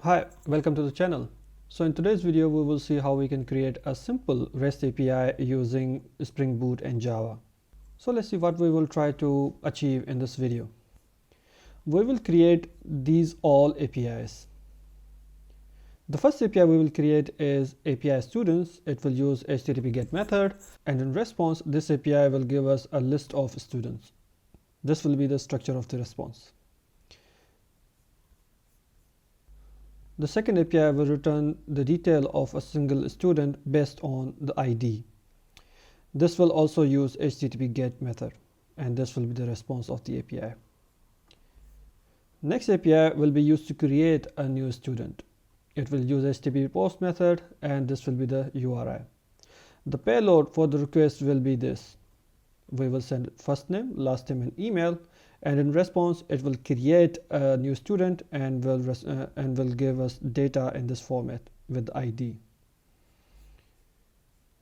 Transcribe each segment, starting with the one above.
Hi, welcome to the channel. So in today's video, we will see how we can create a simple REST API using Spring Boot and Java. So let's see what we will try to achieve in this video. We will create these all APIs. The first API we will create is API students. It will use HTTP GET method, and in response, this API will give us a list of students. This will be the structure of the response. The second API will return the detail of a single student based on the ID. This will also use HTTP GET method, and this will be the response of the API. Next API will be used to create a new student. It will use HTTP post method, and this will be the URI. The payload for the request will be this. We will send first name, last name, and email, and in response it will create a new student and will give us data in this format with ID.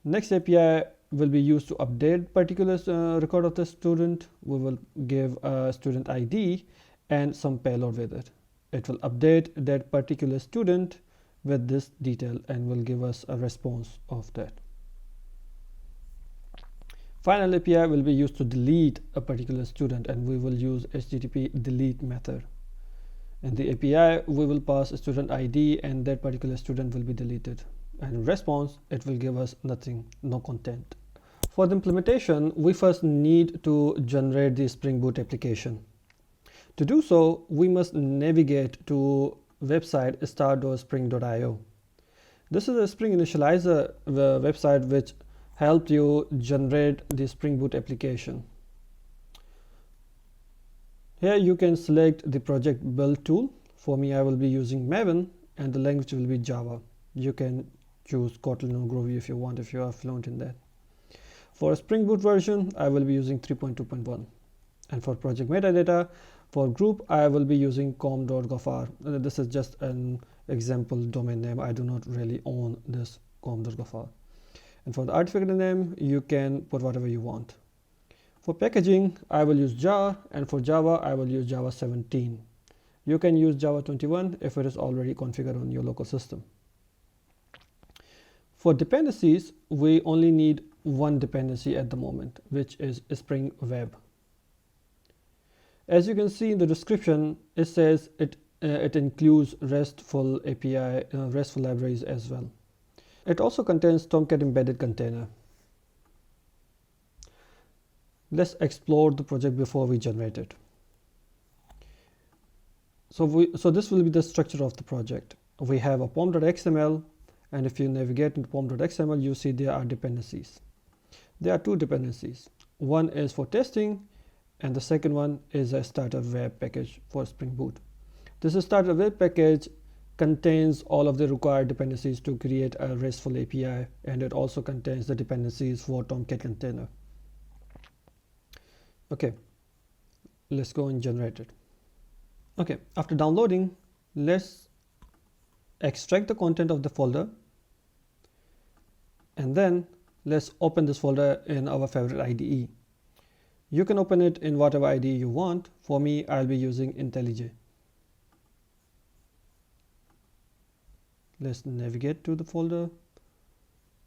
Next API will be used to update particular record of the student. We will give a student ID and some payload with it. It will update that particular student with this detail and will give us a response of that. Final API will be used to delete a particular student, and we will use HTTP delete method. In the API, we will pass a student ID and that particular student will be deleted. And in response, it will give us nothing, no content. For the implementation, we first need to generate the Spring Boot application. To do so, we must navigate to website start.spring.io. This is a Spring initializer website which helped you generate the Spring Boot application. Here you can select the project build tool. For me, I will be using Maven, and the language will be Java. You can choose Kotlin or Groovy if you want, if you are fluent in that. For a Spring Boot version, I will be using 3.2.1. And for project metadata, for group, I will be using com.ghaffar. This is just an example domain name. I do not really own this com.ghaffar. And for the artifact name, you can put whatever you want. For packaging, I will use jar, and for Java, I will use Java 17. You can use Java 21 if it is already configured on your local system. For dependencies, we only need one dependency at the moment, which is Spring Web. As you can see in the description, it says it includes RESTful API, RESTful libraries as well. It also contains Tomcat embedded container. Let's explore the project before we generate it. So this will be the structure of the project. We have a pom.xml, and if you navigate into pom.xml, you see there are dependencies. There are two dependencies. One is for testing, and the second one is a starter web package for Spring Boot. This starter web package contains all of the required dependencies to create a RESTful API, and it also contains the dependencies for Tomcat container. Okay, let's go and generate it. Okay, after downloading, let's extract the content of the folder, and then let's open this folder in our favorite IDE. You can open it in whatever IDE you want. For me, I'll be using IntelliJ. Let's navigate to the folder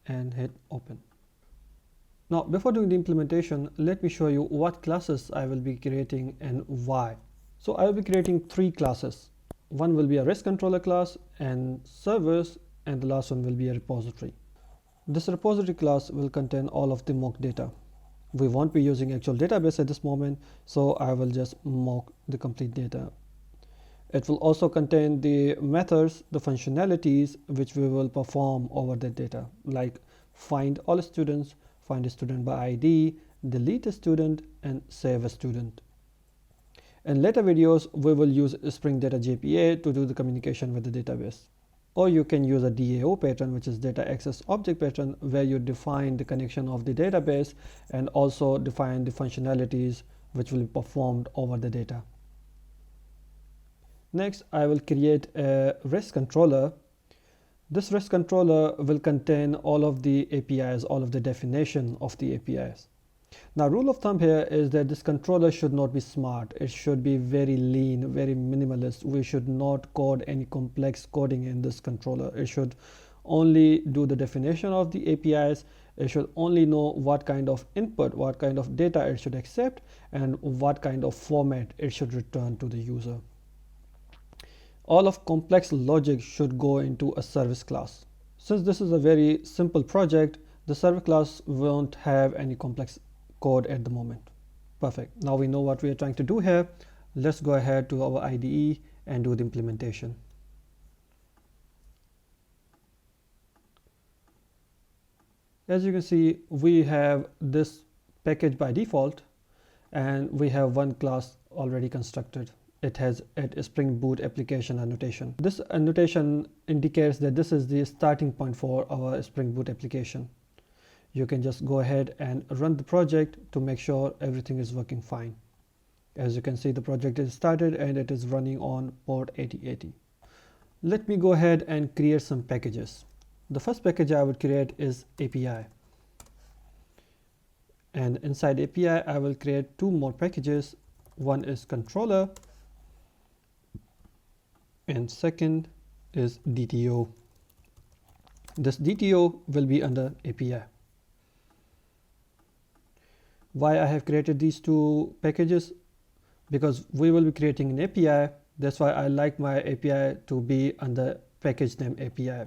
and hit open. Now, before doing the implementation, let me show you what classes I will be creating and why. So I will be creating three classes. One will be a REST controller class and servers, and the last one will be a repository. This repository class will contain all of the mock data. We won't be using actual database at this moment, so I will just mock the complete data. It will also contain the methods, the functionalities which we will perform over the data, like find all students, find a student by ID, delete a student, and save a student. In later videos, we will use Spring Data JPA to do the communication with the database. Or you can use a DAO pattern, which is data access object pattern, where you define the connection of the database and also define the functionalities which will be performed over the data. Next, I will create a REST controller. This REST controller will contain all of the APIs, all of the definition of the APIs. Now, rule of thumb here is that this controller should not be smart. It should be very lean, very minimalist. We should not code any complex coding in this controller. It should only do the definition of the APIs. It should only know what kind of input, what kind of data it should accept, and what kind of format it should return to the user. All of complex logic should go into a service class. Since this is a very simple project, the service class won't have any complex code at the moment. Perfect. Now we know what we are trying to do here. Let's go ahead to our IDE and do the implementation. As you can see, we have this package by default, and we have one class already constructed. It has a Springboot application annotation. This annotation indicates that this is the starting point for our Springboot application. You can just go ahead and run the project to make sure everything is working fine. As you can see, the project is started and it is running on port 8080. Let me go ahead and create some packages. The first package I would create is API. And inside API, I will create two more packages. One is controller, and second is DTO. This DTO will be under API. Why I have created these two packages? Because we will be creating an API. That's why I like my API to be under package name API.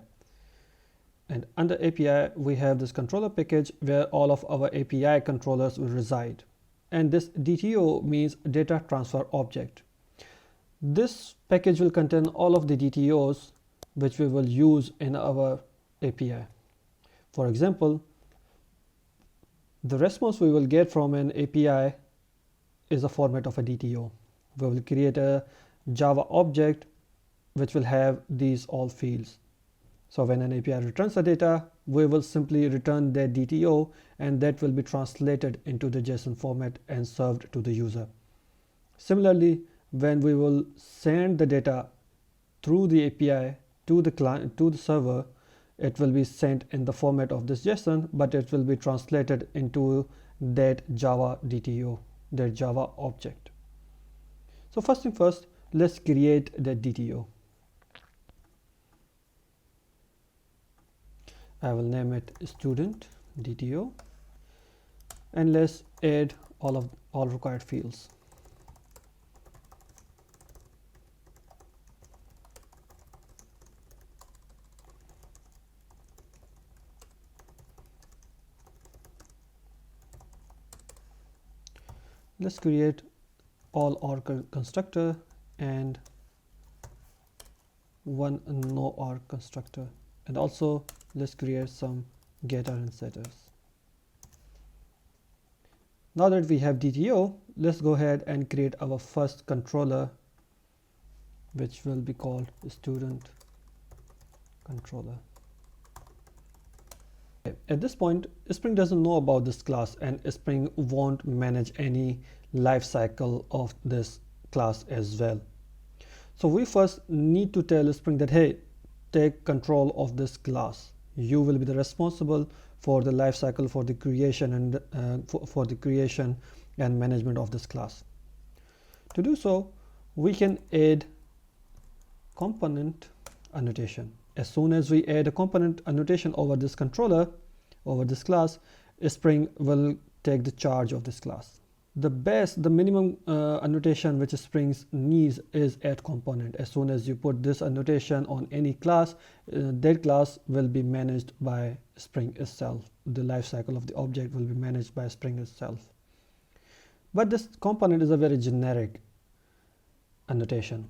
And under API, we have this controller package where all of our API controllers will reside. And this DTO means data transfer object. This package will contain all of the DTOs which we will use in our API. For example, the response we will get from an API is a format of a DTO. We will create a Java object which will have these all fields. So when an API returns the data, we will simply return that DTO, and that will be translated into the JSON format and served to the user. Similarly, when we will send the data through the API to the client, to the server, it will be sent in the format of this JSON, but it will be translated into that Java DTO, that Java object. So first thing first, let's create that DTO. I will name it student DTO, and let's add all required fields. Let's create all OR constructor and one no OR constructor, and also let's create some getter and setters. Now that we have DTO, let's go ahead and create our first controller, which will be called student controller. At this point, Spring doesn't know about this class, and Spring won't manage any life cycle of this class as well. So we first need to tell Spring that, hey, take control of this class. You will be the responsible for the life cycle, for the creation and for the creation and management of this class. To do so, we can add component annotation. As soon as we add a component annotation over this controller, over this class, Spring will take the charge of this class. The minimum annotation which Spring needs is add component. As soon as you put this annotation on any class, that class will be managed by Spring itself. The life cycle of the object will be managed by Spring itself. But this component is a very generic annotation.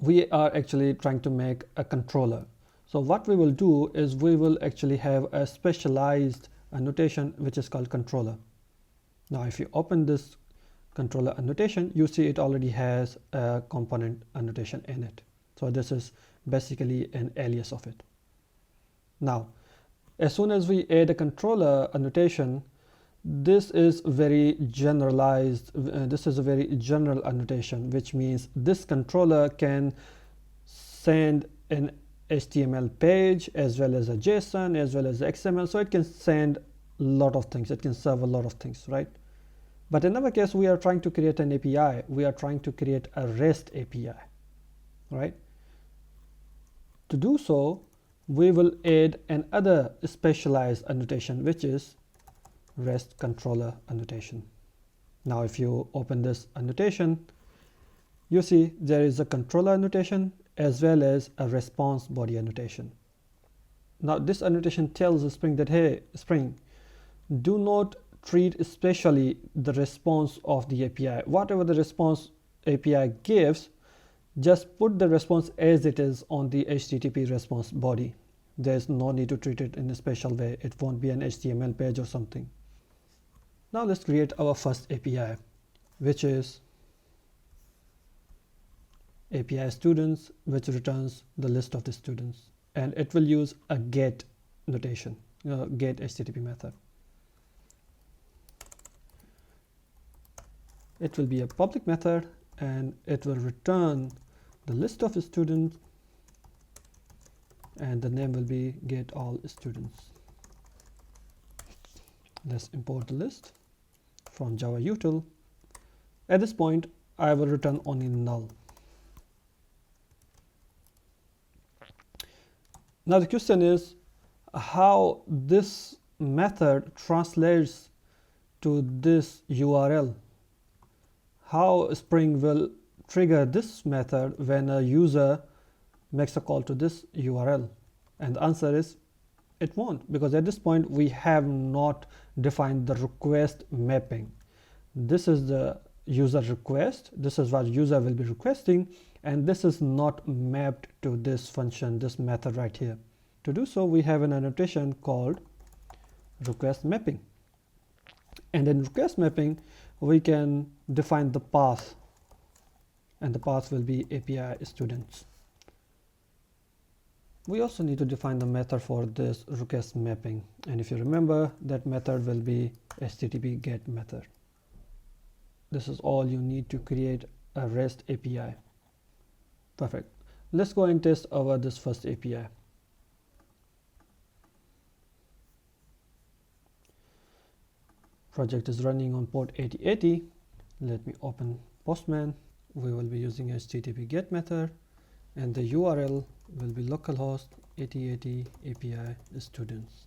We are actually trying to make a controller. So what we will do is we will actually have a specialized annotation which is called controller. Now if you open this controller annotation, you see it already has a component annotation in it. So this is basically an alias of it. Now as soon as we add a controller annotation, this is very generalized. This is a very general annotation, which means this controller can send an HTML page as well as a JSON as well as XML. So it can send lot of things. It can serve a lot of things, right? But in our case, we are trying to create an API. We are trying to create a REST API, right? To do so, we will add another specialized annotation, which is REST controller annotation. Now, if you open this annotation, you see there is a controller annotation as well as a response body annotation. Now, this annotation tells Spring that, hey, Spring, do not treat especially the response of the API. Whatever the response API gives, just put the response as it is on the HTTP response body. There's no need to treat it in a special way. It won't be an HTML page or something. Now let's create our first API, which is API students, which returns the list of the students, and it will use a get notation, get HTTP method. It will be a public method and it will return the list of students, and the name will be get all students. Let's import the list from Java util. At this point, I will return only null. Now the question is how this method translates to this URL. How Spring will trigger this method when a user makes a call to this URL? And the answer is it won't, because at this point we have not defined the request mapping. This is the user request. This is what user will be requesting, and this is not mapped to this function, this method right here. To do so, we have an annotation called request mapping, and in request mapping we can define the path, and the path will be API students. We also need to define the method for this request mapping, and if you remember, that method will be HTTP get method. This is all you need to create a REST API. Perfect. Let's go and test over this first API. Project is running on port 8080. Let me open Postman. We will be using HTTP get method, and the URL will be localhost 8080 API students.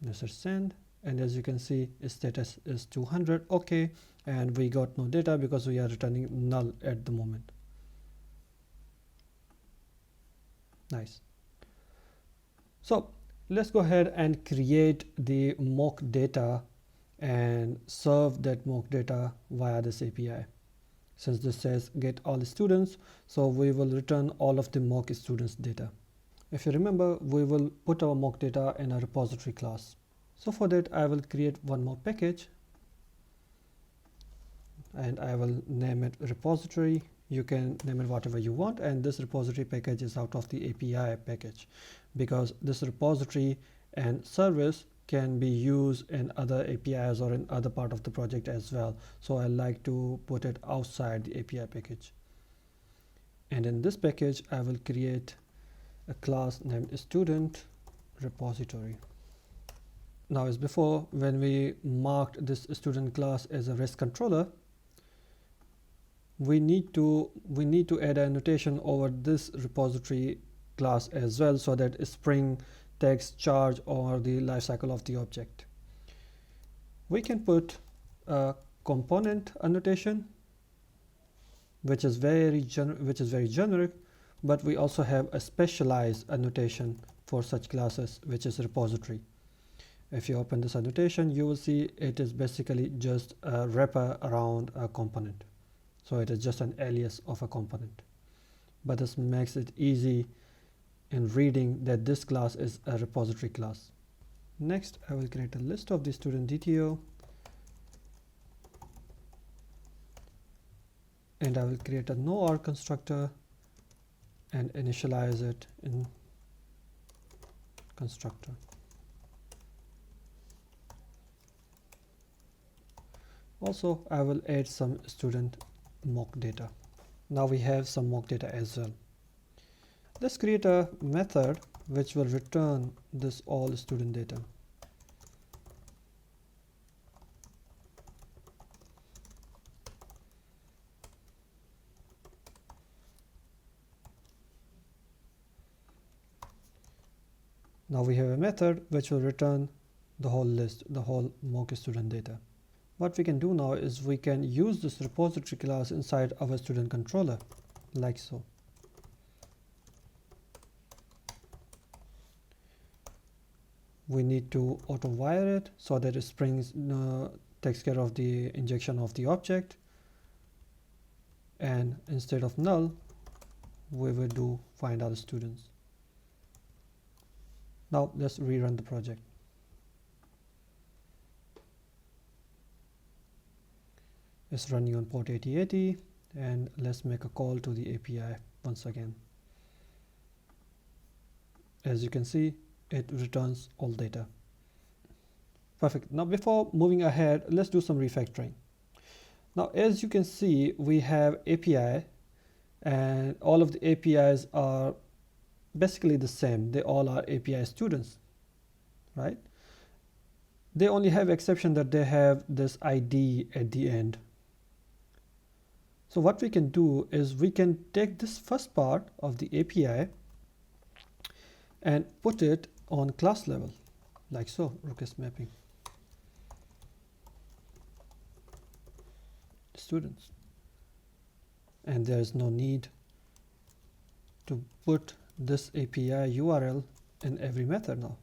Let's hit send, and as you can see, status is 200. Okay, and we got no data because we are returning null at the moment. Nice. So let's go ahead and create the mock data and serve that mock data via this API. Since this says get all students, so we will return all of the mock students data. If you remember, we will put our mock data in a repository class. So for that, I will create one mock package, and I will name it repository. You can name it whatever you want, and this repository package is out of the API package, because this repository and service can be used in other APIs or in other part of the project as well. So I like to put it outside the API package. And in this package, I will create a class named student repository. Now, as before, when we marked this student class as a REST controller, we need to add an annotation over this repository class as well, so that Spring takes charge over the lifecycle of the object. We can put a component annotation, which is very generic, but we also have a specialized annotation for such classes, which is repository. If you open this annotation, you will see it is basically just a wrapper around a component. So it is just an alias of a component. But this makes it easy in reading that this class is a repository class. Next, I will create a list of the student DTO, and I will create a no-R constructor and initialize it in constructor. Also, I will add some student mock data. Now we have some mock data as well. Let's create a method which will return this all student data. Now we have a method which will return the whole list, the whole mock student data. What we can do now is we can use this repository class inside our student controller, like so. We need to auto wire it so that Spring takes care of the injection of the object, and instead of null we will do find other students. Now let's rerun the project. It's running on port 8080, and let's make a call to the API once again. As you can see, it returns all data. Perfect. Now before moving ahead, let's do some refactoring. Now as you can see, we have API, and all of the APIs are basically the same. They all are API students, right? They only have exception that they have this ID at the end. So what we can do is we can take this first part of the API and put it on class level, like so, request mapping students. And there is no need to put this API URL in every method now.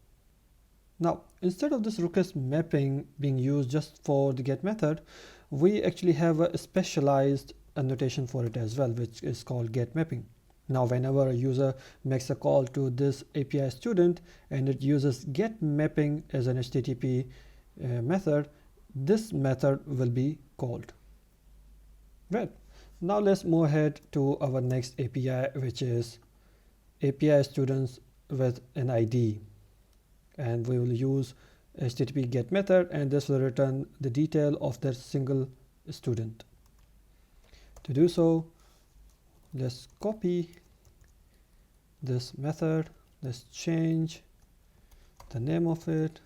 Now, instead of this request mapping being used just for the get method, we actually have a specialized annotation for it as well, which is called get mapping. Now, whenever a user makes a call to this API student and it uses get mapping as an HTTP method, this method will be called. Right. Now let's move ahead to our next API, which is API students with an ID. And we will use HTTP get method, and this will return the detail of that single student. To do so, let's copy this method. Let's change the name of it,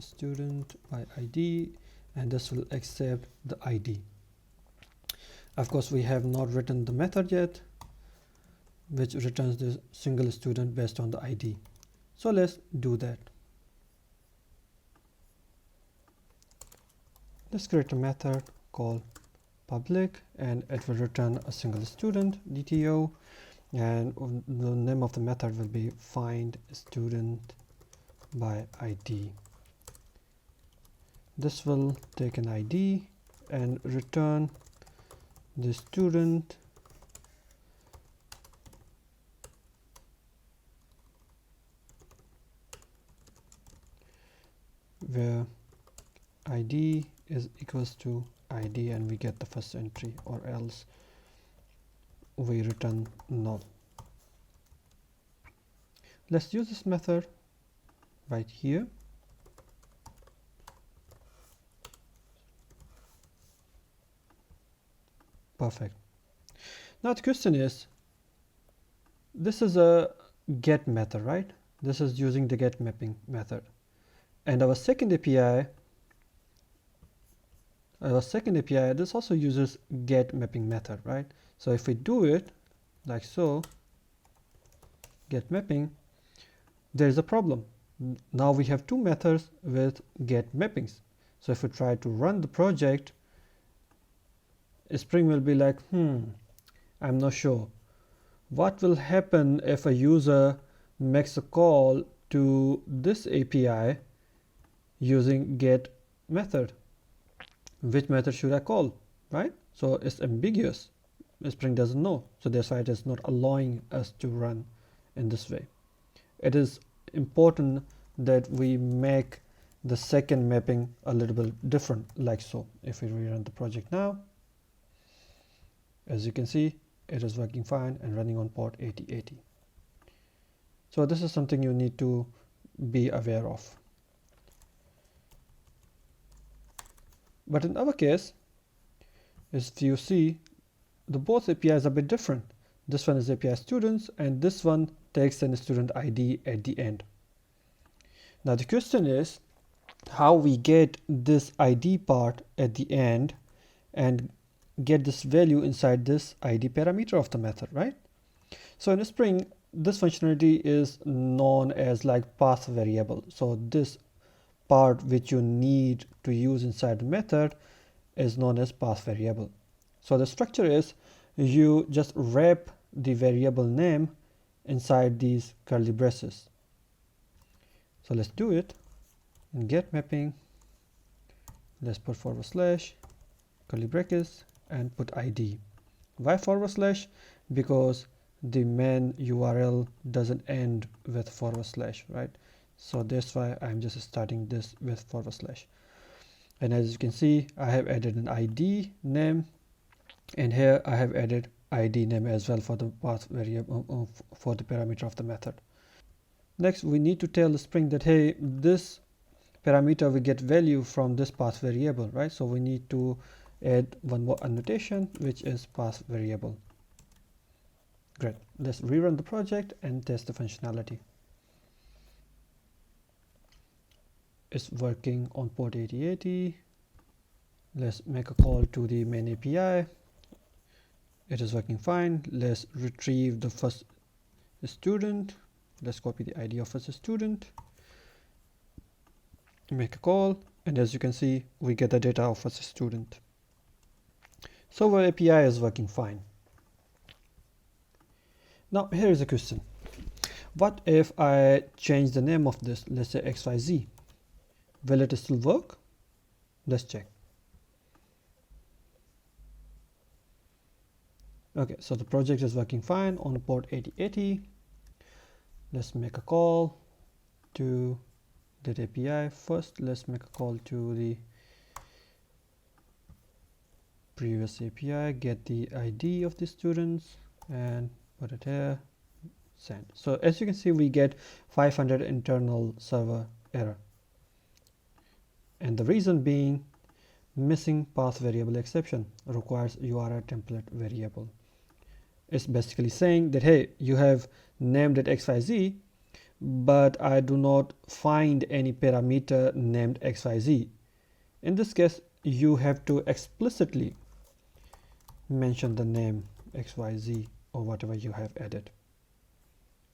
student by ID, and this will accept the ID. Of course, we have not written the method yet, which returns the single student based on the ID. So let's do that. Let's create a method called public, and it will return a single student, DTO, and the name of the method will be find student by ID. This will take an ID and return the student where ID is equals to ID, and we get the first entry, or else we return null. Let's use this method right here. Perfect. Now the question is, this is a get method, right? This is using the get mapping method, and our second API this also uses get mapping method, right? So if we do it like so, get mapping, there is a problem. Now we have two methods with get mappings. So if we try to run the project, Spring will be like, I'm not sure. What will happen if a user makes a call to this API using get method? Which method should I call, right? So it's ambiguous. Spring doesn't know. So that's why it is not allowing us to run in this way. It is important that we make the second mapping a little bit different, like so. If we rerun the project now, as you can see, it is working fine and running on port 8080. So this is something you need to be aware of. But in our case, as you see, the both APIs are a bit different. This one is API students, and this one takes an student ID at the end. Now the question is how we get this ID part at the end and get this value inside this ID parameter of the method, right? So in Spring, this functionality is known as like path variable. So this part which you need to use inside the method is known as path variable. So the structure is you just wrap the variable name inside these curly braces. So let's do it. In get mapping, let's put / curly brackets and put ID. Why /? Because the main URL doesn't end with /, right? So that's why I'm just starting this with /. And as you can see, I have added an ID name, and here I have added ID name as well for the path variable for the parameter of the method. Next, we need to tell the Spring that, hey, this parameter will get value from this path variable, right? So we need to add one more annotation, which is path variable. Great. Let's rerun the project and test the functionality. It's working on port 8080. Let's make a call to the main API. It is working fine. Let's retrieve the first student. Let's copy the ID of first student, make a call, and as you can see, we get the data of first student. So our API is working fine. Now here is a question. What if I change the name of this, let's say XYZ? Will it still work? Let's check. Okay, so the project is working fine on port 8080. Let's make a call to that API. First, let's make a call to the previous API, get the ID of the students and put it here, send. So as you can see, we get 500 internal server error. And the reason being missing path variable exception requires URL template variable. It's basically saying that, hey, you have named it XYZ, but I do not find any parameter named XYZ. In this case, you have to explicitly mention the name XYZ or whatever you have added.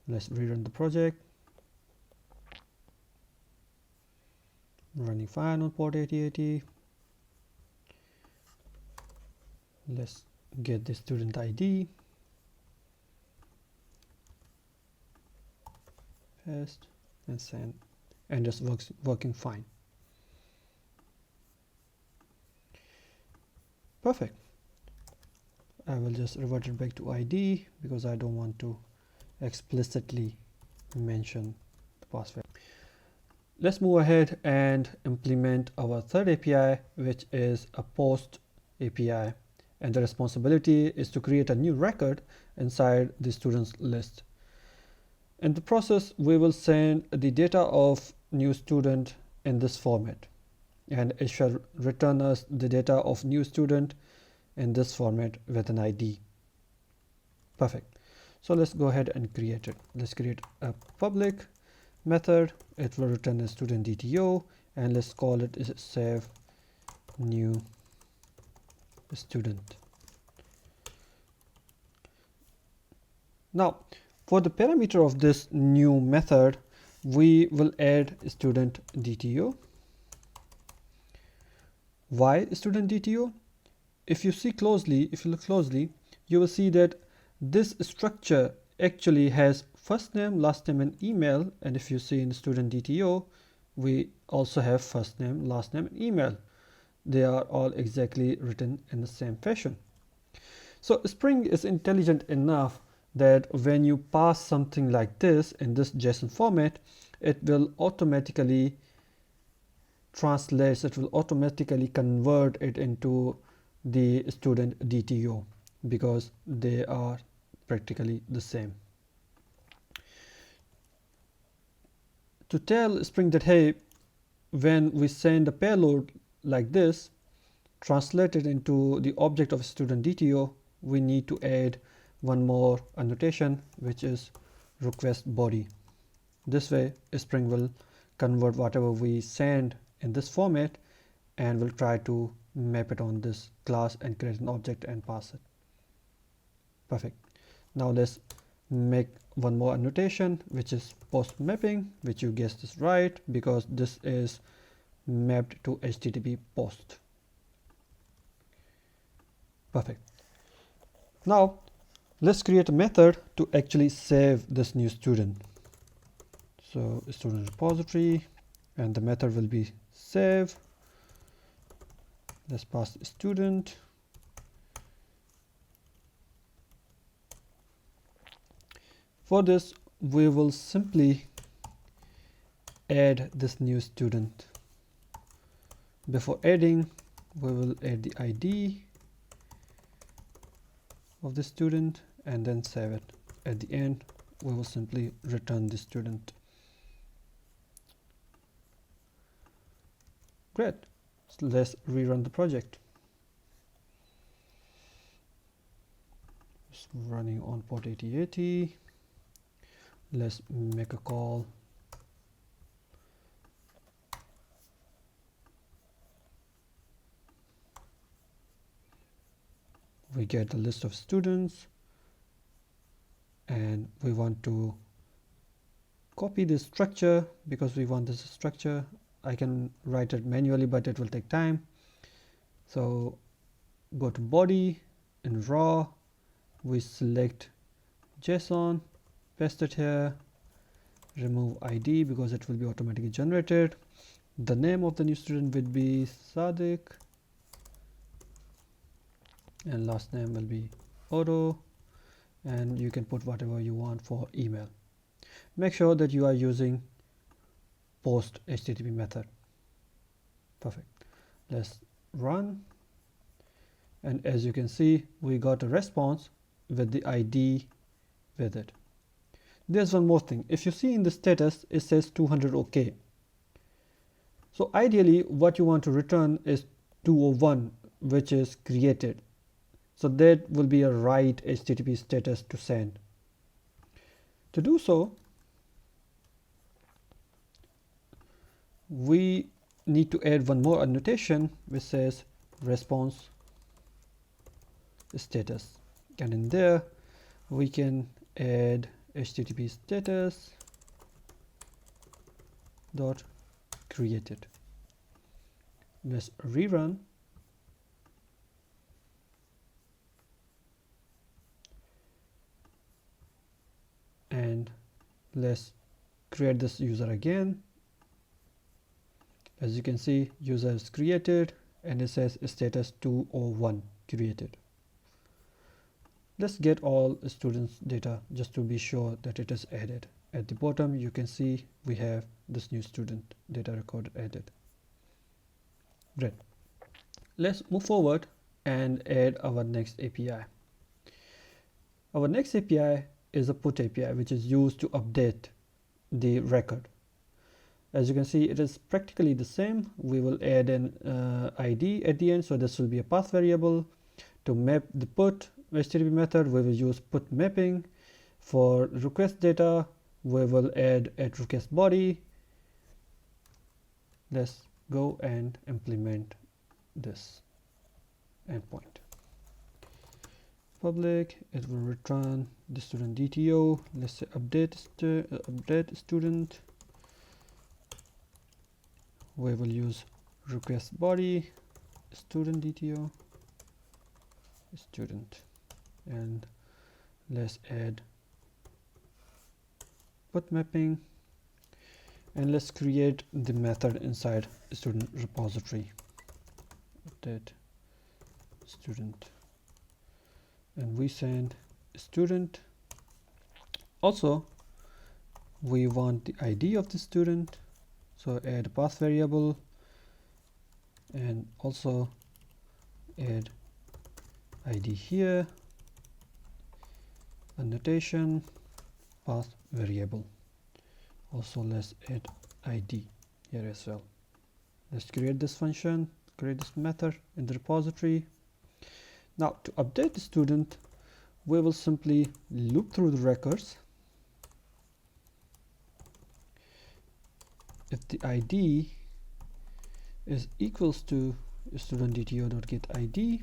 Let's rerun the project. Running fine on port 8080. Let's get the student ID. Paste and send, and just working fine. Perfect. I will just revert it back to ID because I don't want to explicitly mention the password. Let's move ahead and implement our third API, which is a post API, and the responsibility is to create a new record inside the students list. In the process, we will send the data of new student in this format, and it shall return us the data of new student in this format with an ID. Perfect. So let's go ahead and create it. Let's create a public method. It will return a student DTO, and let's call it save new student. Now, for the parameter of this new method, we will add student DTO. Why student DTO? If you look closely, you will see that this structure actually has first name, last name, and email. And if you see in student DTO, we also have first name, last name, and email. They are all exactly written in the same fashion. So Spring is intelligent enough that when you pass something like this in this JSON format, it will automatically translate, it will automatically convert it into the student DTO because they are practically the same. To tell Spring that, hey, when we send a payload like this, translate it into the object of student DTO, we need to add one more annotation, which is request body. This way, Spring will convert whatever we send in this format and will try to map it on this class and create an object and pass it. Perfect. Now let's make one more annotation, which is post mapping, which you guessed is right because this is mapped to HTTP post. Perfect. Now let's create a method to actually save this new student. So student repository, and the method will be save. Let's pass student. For this, we will simply add this new student. Before adding, we will add the ID of the student and then save it. At the end, we will simply return the student. Great. So let's rerun the project. It's running on port 8080. Let's make a call. We get the list of students and we want to copy this structure because we want this structure. I can write it manually, but it will take time. So go to body, in raw, we select JSON, paste it here, remove ID because it will be automatically generated. The name of the new student will be Sadiq and last name will be Odo, and you can put whatever you want for email. Make sure that you are using post HTTP method. Perfect. Let's run, and as you can see, we got a response with the ID with it. There's one more thing. If you see in the status, it says 200 OK. So ideally what you want to return is 201, which is created. So that will be a right HTTP status to send. To do so, we need to add one more annotation which says response status, and in there we can add HTTP status dot created. Let's rerun. And let's create this user again. As you can see, user is created and it says status 201 created. Let's get all students data just to be sure that it is added. At the bottom you can see we have this new student data record added. Great. Let's move forward and add our next API. Our next API is a put API, which is used to update the record. As you can see, it is practically the same. We will add an ID at the end, so this will be a path variable. To map the put HTTP method, we will use put mapping. For request data, we will add at request body. Let's go and implement this endpoint. Public, it will return the student DTO. Let's say update student. We will use request body student DTO student, and let's add put mapping, and let's create the method inside student repository. Update student, and we send student. Also we want the ID of the student, so add a path variable and also add ID here, annotation, path variable. Also let's add ID here as well. Let's create this function, create this method in the repository. Now to update the student, we will simply loop through the records. If the ID is equals to student DTO.getID,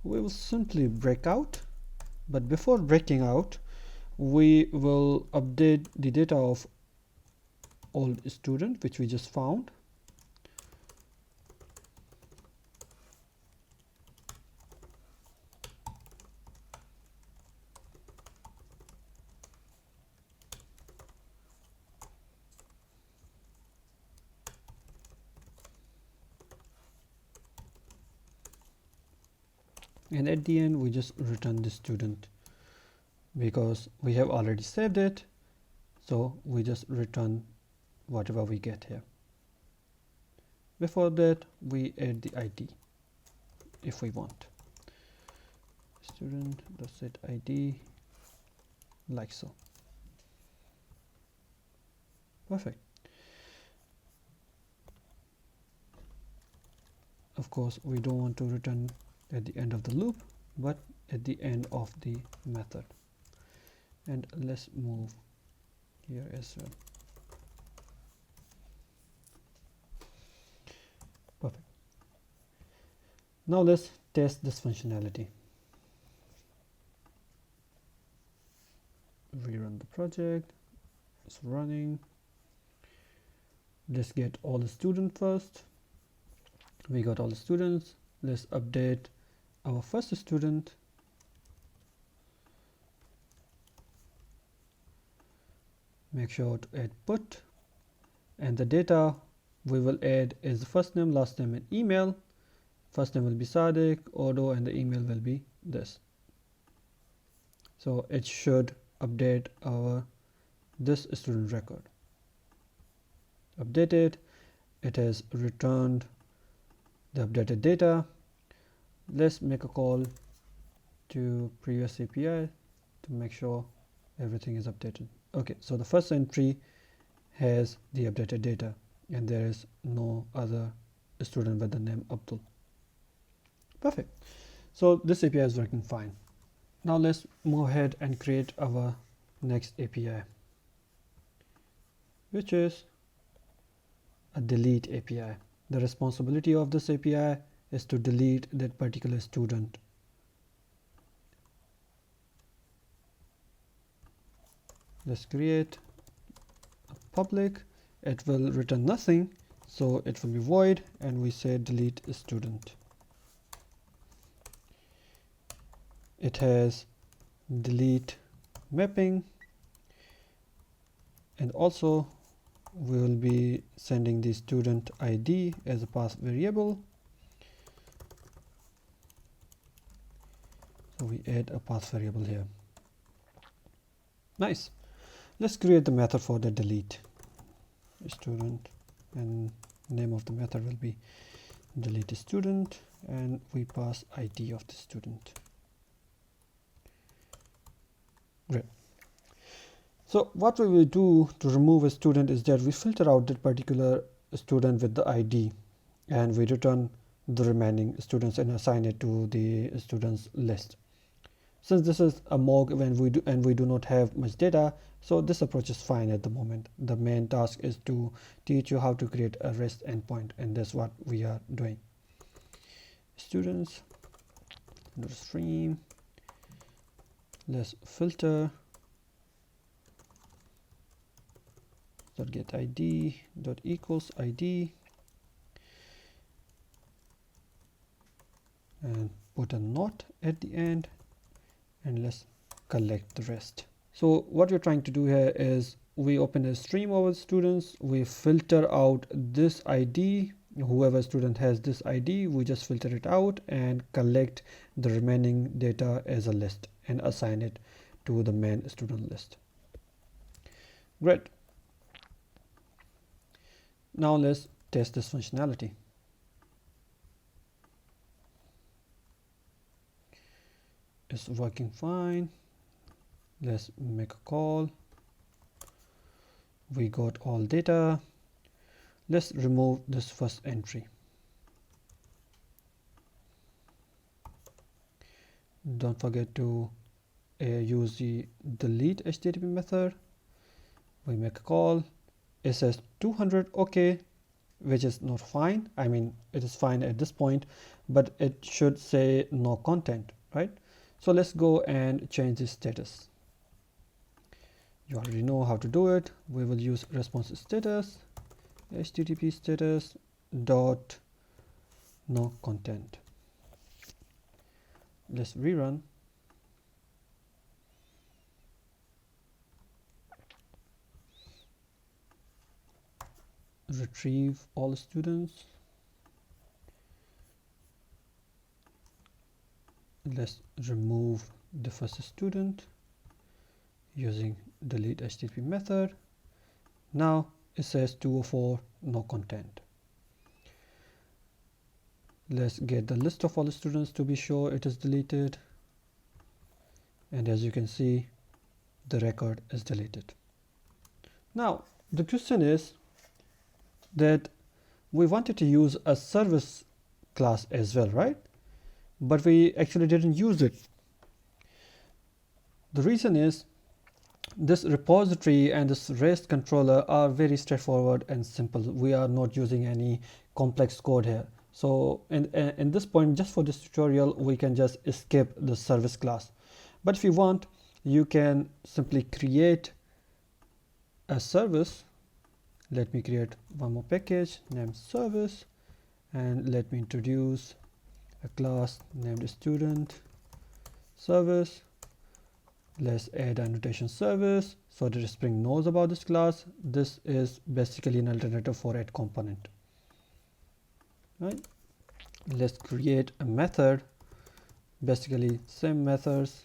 we will simply break out. But before breaking out, we will update the data of old student, which we just found. And at the end, we just return the student because we have already saved it. So we just return whatever we get here. Before that, we add the ID if we want. Student dot set ID, like so. Perfect. Of course, we don't want to return at the end of the loop, but at the end of the method. And let's move here as well. Perfect. Now let's test this functionality. Rerun the project. It's running. Let's get all the students first. We got all the students. Let's update our first student. Make sure to add put, and the data we will add is the first name, last name, and email. First name will be Sadiq, Odo, and the email will be this. So it should update our this student record. Updated, it has returned the updated data. Let's make a call to previous API to make sure everything is updated. Okay, so the first entry has the updated data and there is no other student with the name Abdul. Perfect. So this API is working fine. Now let's move ahead and create our next API, which is a delete API. The responsibility of this API is to delete that particular student. Let's create a public. It will return nothing, so it will be void, and we say delete student. It has delete mapping, and also we will be sending the student ID as a path variable. So we add a path variable here. Nice. Let's create the method for the delete student, and name of the method will be delete student, and we pass ID of the student. Great. So what we will do to remove a student is that we filter out that particular student with the ID, and we return the remaining students and assign it to the students list. Since this is a mock and we do not have much data, so this approach is fine at the moment. The main task is to teach you how to create a REST endpoint, and that's what we are doing. Students stream. Let's filter dot get ID dot equals ID, and put a not at the end, and let's collect the rest. So what we're trying to do here is we open a stream of students, we filter out this ID, whoever student has this ID, we just filter it out and collect the remaining data as a list and assign it to the main student list. Great. Now let's test this functionality. It's working fine. Let's make a call. We got all data. Let's remove this first entry. Don't forget to use the delete HTTP method. We make a call. It says 200 OK, which is not fine. I mean, it is fine at this point, but it should say no content, right? So let's go and change the status. You already know how to do it. We will use response status, http status dot no content. Let's rerun. Retrieve all students. Let's remove the first student using delete HTTP method. Now it says 204 no content. Let's get the list of all the students to be sure it is deleted, and as you can see, the record is deleted. Now the question is that we wanted to use a service class as well, right? But we actually didn't use it. The reason is this repository and this REST controller are very straightforward and simple. We are not using any complex code here. So in this point, just for this tutorial, we can just skip the service class. But if you want, you can simply create a service. Let me create one more package named service, and let me introduce a class named student service. Let's add annotation service so that Spring knows about this class. This is basically an alternative for add component, right? Let's create a method, basically same methods,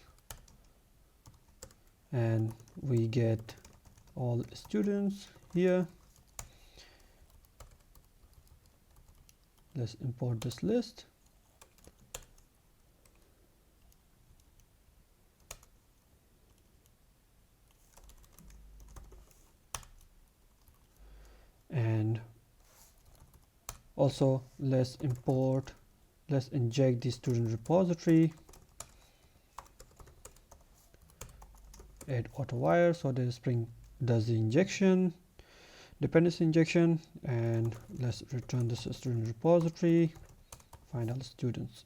and we get all students here. Let's import this list. And also let's inject the student repository, add auto wire so that Spring does the injection, dependency injection, and let's return this student repository, find all the students.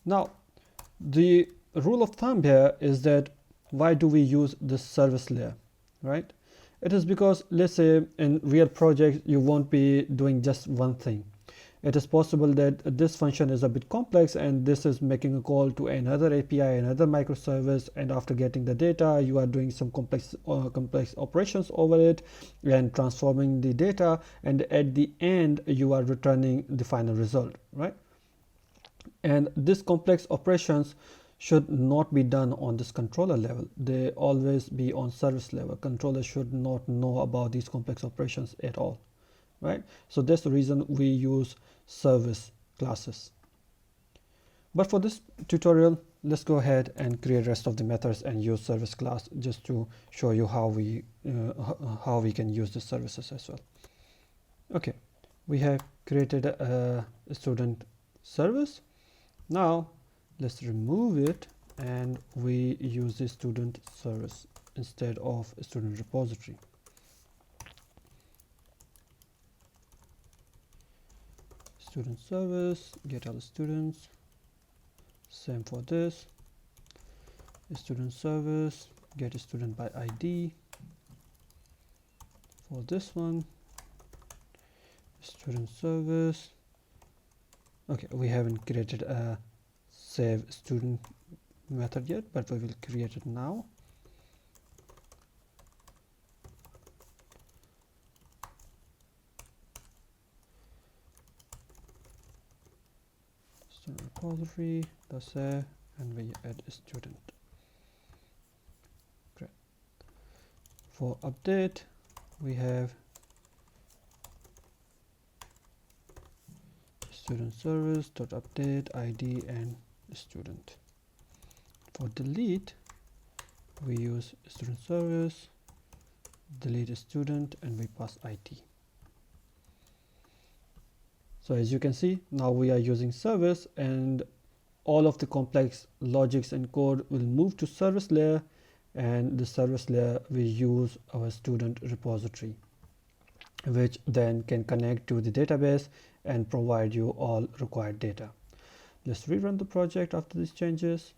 Now the rule of thumb here is that why do we use this service layer, right? It is because, let's say in real projects you won't be doing just one thing. It is possible that this function is a bit complex and this is making a call to another API, another microservice, and after getting the data you are doing some complex operations over it and transforming the data, and at the end you are returning the final result, right? And these complex operations should not be done on this controller level. They always be on service level. Controller should not know about these complex operations at all, right? So that's the reason we use service classes. But for this tutorial, let's go ahead and create rest of the methods and use service class just to show you how we can use the services as well. Okay, we have created a student service. Now let's remove it and we use the student service instead of student repository. Student service, get all the students, same for this. Student service, get a student by ID. For this one, student service. Okay, we haven't created a save student method yet, but we will create it now. Student repository, the save, and we add a student. Great. For update, we have student service dot update ID and student. For delete, we use student service, delete a student, and we pass ID. So as you can see, now we are using service, and all of the complex logics and code will move to service layer, and the service layer will use our student repository, which then can connect to the database and provide you all required data. Let's rerun the project after these changes.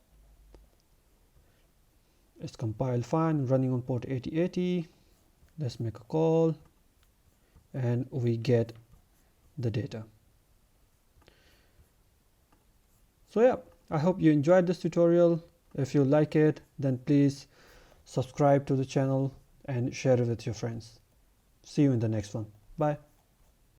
It's compiled fine, running on port 8080. Let's make a call and we get the data. So yeah, I hope you enjoyed this tutorial. If you like it, then please subscribe to the channel and share it with your friends. See you in the next one. Bye.